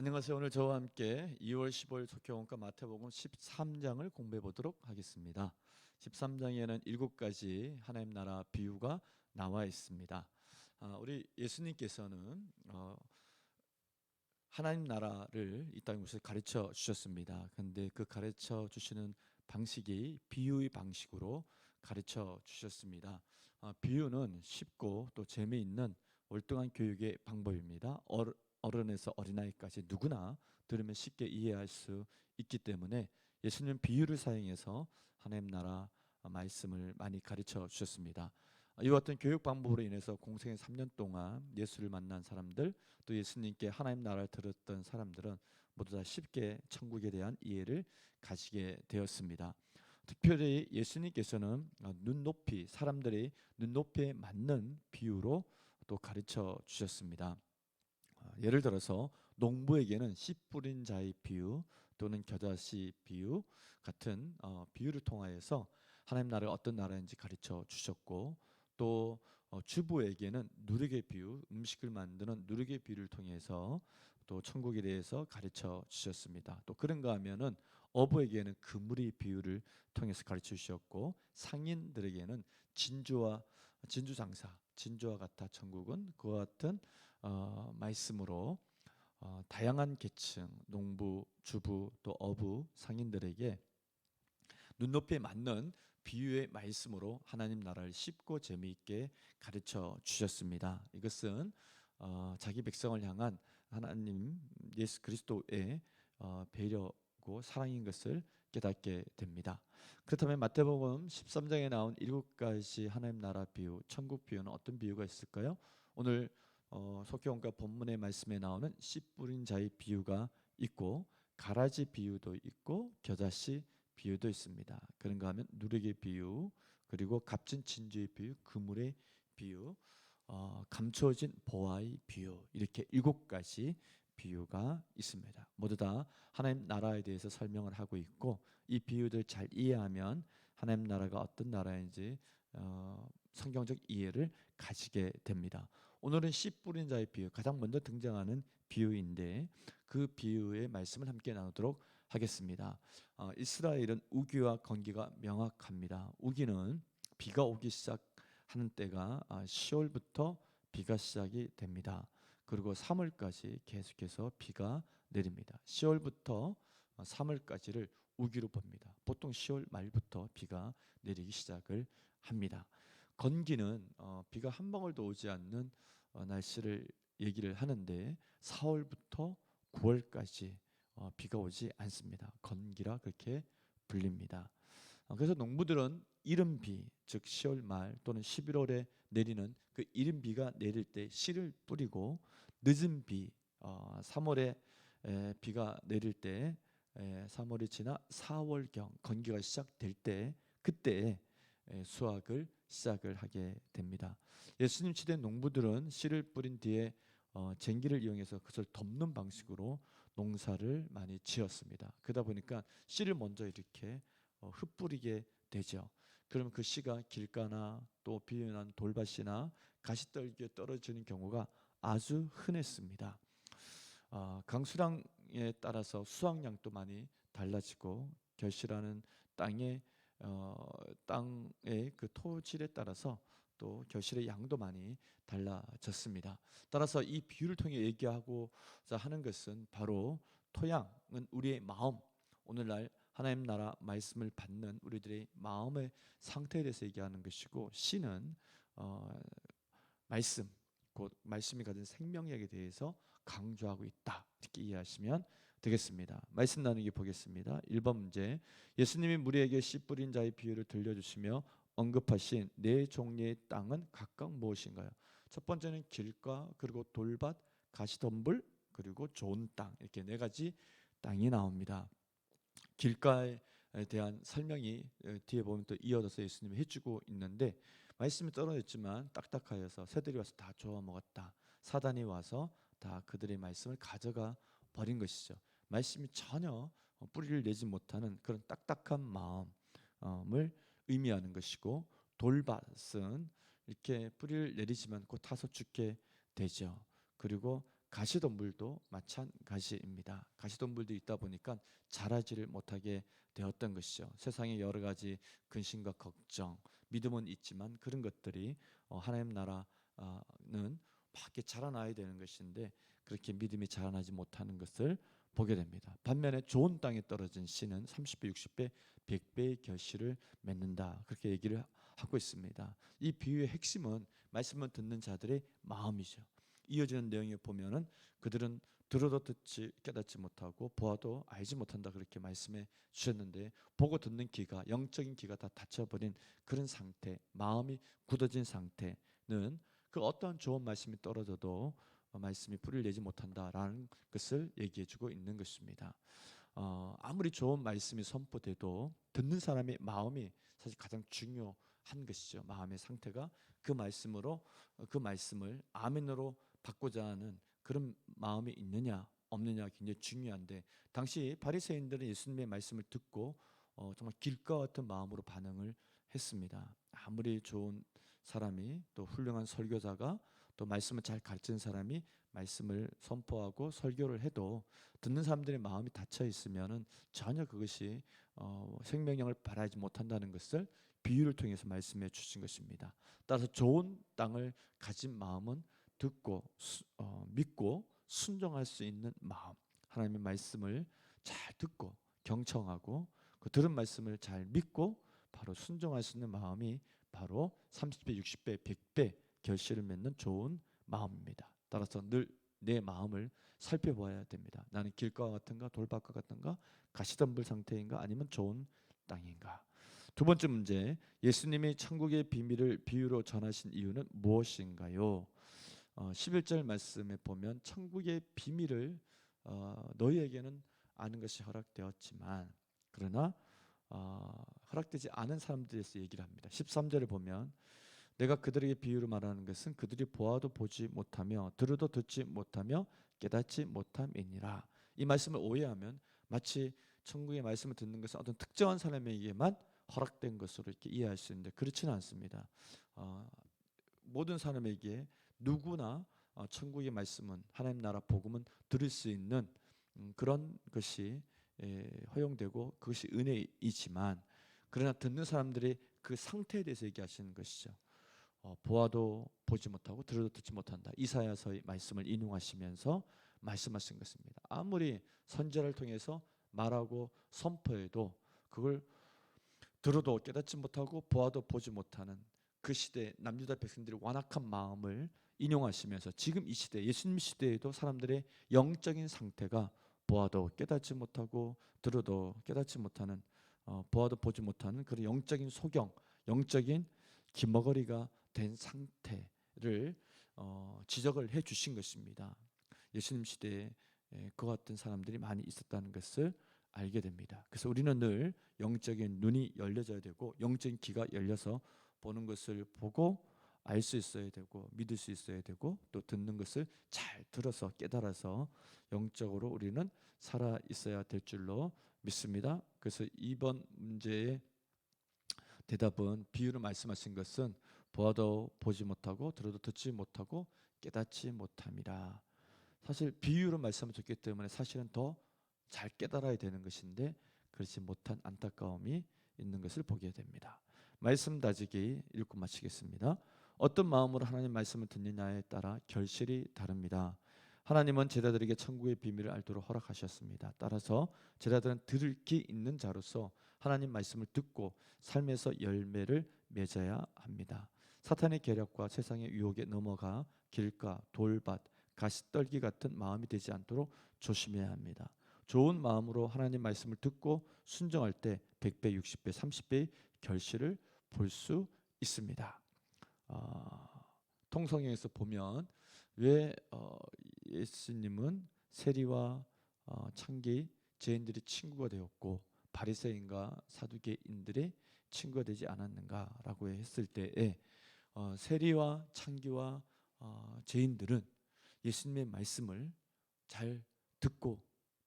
안녕하세요. 오늘 저와 함께 2월 15일 속회원과 마태복음 13장을 공부해 보도록 하겠습니다. 13장에는 7가지 하나님 나라 비유가 나와 있습니다. 우리 예수님께서는 하나님 나라를 이 땅에 오셔서 가르쳐 주셨습니다. 그런데 그 가르쳐 주시는 방식이 비유의 방식으로 가르쳐 주셨습니다. 비유는 쉽고 또 재미있는 월등한 교육의 방법입니다. 어른에서 어린아이까지 누구나 들으면 쉽게 이해할 수 있기 때문에 예수님은 비유를 사용해서 하나님 나라 말씀을 많이 가르쳐 주셨습니다. 이와 같은 교육 방법으로 인해서 공생의 3년 동안 예수를 만난 사람들, 또 예수님께 하나님 나라를 들었던 사람들은 모두 다 쉽게 천국에 대한 이해를 가지게 되었습니다. 특별히 예수님께서는 눈높이, 사람들의 눈높이에 맞는 비유로 또 가르쳐 주셨습니다. 예를 들어서 농부에게는 씨 뿌린 자의 비유 또는 겨자씨 비유 같은 비유를 통하여서 하나님 나라가 어떤 나라인지 가르쳐 주셨고, 또 주부에게는 누룩의 비유, 음식을 만드는 누룩의 비유를 통해서 또 천국에 대해서 가르쳐 주셨습니다. 또 그런가 하면은 어부에게는 그물의 비유를 통해서 가르쳐 주셨고, 상인들에게는 진주장사, 진주와 같아 천국은 그와 같은 말씀으로 다양한 계층, 농부, 주부, 또 어부, 상인들에게 눈높이에 맞는 비유의 말씀으로 하나님 나라를 쉽고 재미있게 가르쳐 주셨습니다. 이것은 자기 백성을 향한 하나님 예수 그리스도의 배려고 사랑인 것을 깨닫게 됩니다. 그렇다면 마태복음 13장에 나온 7가지 하나님 나라 비유, 천국 비유는 어떤 비유가 있을까요? 오늘 속교원과 본문의 말씀에 나오는 씨 뿌린 자의 비유가 있고, 가라지 비유도 있고, 겨자씨 비유도 있습니다. 그런가 하면 누룩의 비유, 그리고 값진 진주의 비유, 그물의 비유, 감추어진 보화의 비유, 이렇게 7가지 비유가 있습니다. 모두 다 하나님 나라에 대해서 설명을 하고 있고, 이 비유들 잘 이해하면 하나님 나라가 어떤 나라인지 성경적 이해를 가지게 됩니다. 오늘은 씨 뿌린 자의 비유, 가장 먼저 등장하는 비유인데 그 비유의 말씀을 함께 나누도록 하겠습니다. 이스라엘은 우기와 건기가 명확합니다. 우기는 비가 오기 시작하는 때가 10월부터 비가 시작이 됩니다. 그리고 3월까지 계속해서 비가 내립니다. 10월부터 3월까지를 우기로 봅니다. 보통 10월 말부터 비가 내리기 시작을 합니다. 건기는 비가 한 방울도 오지 않는 날씨를 얘기를 하는데 4월부터 9월까지 비가 오지 않습니다. 건기라 그렇게 불립니다. 그래서 농부들은 이른 비, 즉 10월 말 또는 11월에 내리는 그 이른 비가 내릴 때 씨를 뿌리고, 늦은 비 3월에 비가 내릴 때 3월이 지나 4월경 건기가 시작될 때 그때 수확을 시작을 하게 됩니다. 예수님 시대 농부들은 씨를 뿌린 뒤에 쟁기를 이용해서 그것을 덮는 방식으로 농사를 많이 지었습니다. 그러다 보니까 씨를 먼저 이렇게 흩뿌리게 되죠. 그러면 그 씨가 길가나 또 비난 돌밭이나 가시떨기에 떨어지는 경우가 아주 흔했습니다. 강수량에 따라서 수확량도 많이 달라지고, 결실하는 땅의 땅의 그 토질에 따라서 또 결실의 양도 많이 달라졌습니다. 따라서 이 비유를 통해 얘기하고자 하는 것은 바로 토양은 우리의 마음, 오늘날 하나님 나라 말씀을 받는 우리들의 마음의 상태에 대해서 얘기하는 것이고, 씨는 말씀, 곧 말씀이 가진 생명력에 대해서 강조하고 있다, 이렇게 이해하시면 되겠습니다. 말씀 나누기 보겠습니다. 1번 문제, 예수님이 무리에게 씨 뿌린 자의 비유를 들려주시며 언급하신 네 종류의 땅은 각각 무엇인가요? 첫 번째는 길가, 그리고 돌밭, 가시덤불, 그리고 좋은 땅, 이렇게 4가지 땅이 나옵니다. 길가에 대한 설명이 뒤에 보면 또 이어져서 예수님이 해주고 있는데, 말씀이 떨어졌지만 딱딱하여서 새들이 와서 다 쪼아 먹었다. 사단이 와서 다 그들의 말씀을 가져가 버린 것이죠. 말씀이 전혀 뿌리를 내지 못하는 그런 딱딱한 마음을 의미하는 것이고, 돌밭은 이렇게 뿌리를 내리지만 곧 타서 죽게 되죠. 그리고 가시덤불도 마찬가지입니다. 가시덤불도 있다 보니까 자라지를 못하게 되었던 것이죠. 세상에 여러 가지 근심과 걱정, 믿음은 있지만 그런 것들이 하나님 나라는 막 이렇게 자라나야 되는 것인데 그렇게 믿음이 자라나지 못하는 것을 보게 됩니다. 반면에 좋은 땅에 떨어진 씨는 30배, 60배, 100배의 결실을 맺는다. 그렇게 얘기를 하고 있습니다. 이 비유의 핵심은 말씀을 듣는 자들의 마음이죠. 이어지는 내용에 보면은 그들은 들어도 듣지 깨닫지 못하고 보아도 알지 못한다 그렇게 말씀해 주셨는데 보고 듣는 귀가 영적인 귀가 다 닫혀버린 그런 상태, 마음이 굳어진 상태는 그 어떠한 좋은 말씀이 떨어져도 말씀이 뿌리를 내지 못한다라는 것을 얘기해주고 있는 것입니다. 아무리 좋은 말씀이 선포돼도 듣는 사람의 마음이 사실 가장 중요한 것이죠. 마음의 상태가 그 말씀으로 그 말씀을 아멘으로 받고자 하는 그런 마음이 있느냐 없느냐 굉장히 중요한데 당시 바리새인들은 예수님의 말씀을 듣고 정말 길과 같은 마음으로 반응을 했습니다. 아무리 좋은 사람이 또 훌륭한 설교자가 또 말씀을 잘 가르치는 사람이 말씀을 선포하고 설교를 해도 듣는 사람들의 마음이 닫혀 있으면은 전혀 그것이 생명력을 발하지 못한다는 것을 비유를 통해서 말씀해 주신 것입니다. 따라서 좋은 땅을 가진 마음은 듣고 믿고 순종할 수 있는 마음, 하나님의 말씀을 잘 듣고 경청하고 그 들은 말씀을 잘 믿고 바로 순종할 수 있는 마음이 바로 30배, 60배, 100배 결실을 맺는 좋은 마음입니다. 따라서 늘 내 마음을 살펴봐야 됩니다. 나는 길가와 같은가 돌밭과 같은가 가시덤불 상태인가 아니면 좋은 땅인가. 두 번째 문제, 예수님이 천국의 비밀을 비유로 전하신 이유는 무엇인가요? 11절 말씀에 보면 천국의 비밀을 너희에게는 아는 것이 허락되었지만 그러나 허락되지 않은 사람들에서 얘기를 합니다. 13절을 보면 내가 그들에게 비유로 말하는 것은 그들이 보아도 보지 못하며 들어도 듣지 못하며 깨닫지 못함이니라. 이 말씀을 오해하면 마치 천국의 말씀을 듣는 것은 어떤 특정한 사람에게만 허락된 것으로 이렇게 이해할 수 있는데 그렇지는 않습니다. 모든 사람에게 누구나 천국의 말씀은 하나님 나라 복음은 들을 수 있는 그런 것이 허용되고 그것이 은혜이지만 그러나 듣는 사람들이 그 상태에 대해서 얘기하시는 것이죠. 보아도 보지 못하고 들어도 듣지 못한다. 이사야서의 말씀을 인용하시면서 말씀하신 것입니다. 아무리 선지자를 통해서 말하고 선포해도 그걸 들어도 깨닫지 못하고 보아도 보지 못하는 그 시대 남유다 백성들의 완악한 마음을 인용하시면서 지금 이 시대 예수님 시대에도 사람들의 영적인 상태가 보아도 깨닫지 못하고 들어도 깨닫지 못하는 보아도 보지 못하는 그런 영적인 소경, 영적인 기머거리가 된 상태를 지적을 해 주신 것입니다. 예수님 시대에 그와 같은 사람들이 많이 있었다는 것을 알게 됩니다. 그래서 우리는 늘 영적인 눈이 열려져야 되고 영적인 귀가 열려서 보는 것을 보고 알 수 있어야 되고 믿을 수 있어야 되고 또 듣는 것을 잘 들어서 깨달아서 영적으로 우리는 살아 있어야 될 줄로 믿습니다. 그래서 이번 문제의 대답은 비유로 말씀하신 것은 보아도 보지 못하고 들어도 듣지 못하고 깨닫지 못함이라. 사실 비유로 말씀하셨기 때문에 사실은 더 잘 깨달아야 되는 것인데 그렇지 못한 안타까움이 있는 것을 보게 됩니다. 말씀 다지기 읽고 마치겠습니다. 어떤 마음으로 하나님 말씀을 듣느냐에 따라 결실이 다릅니다. 하나님은 제자들에게 천국의 비밀을 알도록 허락하셨습니다. 따라서 제자들은 들을 귀 있는 자로서 하나님 말씀을 듣고 삶에서 열매를 맺어야 합니다. 사탄의 계략과 세상의 유혹에 넘어가 길가, 돌밭, 가시떨기 같은 마음이 되지 않도록 조심해야 합니다. 좋은 마음으로 하나님 말씀을 듣고 순종할 때 100배, 60배, 30배의 결실을 볼 수 있습니다. 통성경에서 보면 왜 예수님은 세리와 창기 죄인들의 친구가 되었고 바리새인과 사두개인들의 친구가 되지 않았는가라고 했을 때에 세리와 창기와 죄인들은 예수님의 말씀을 잘 듣고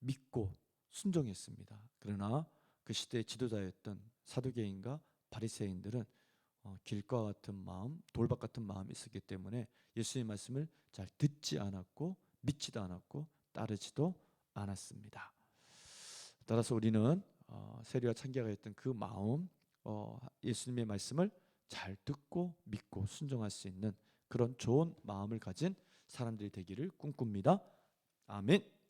믿고 순종했습니다. 그러나 그 시대의 지도자였던 사두개인과 바리새인들은 길과 같은 마음, 돌밭 같은 마음이 있었기 때문에 예수님의 말씀을 잘 듣지 않았고 믿지도 않았고 따르지도 않았습니다. 따라서 우리는 세리와 창기가 했던 그 마음, 예수님의 말씀을 잘 듣고 믿고 순종할 수 있는 그런 좋은 마음을 가진 사람들이 되기를 꿈꿉니다. 아멘.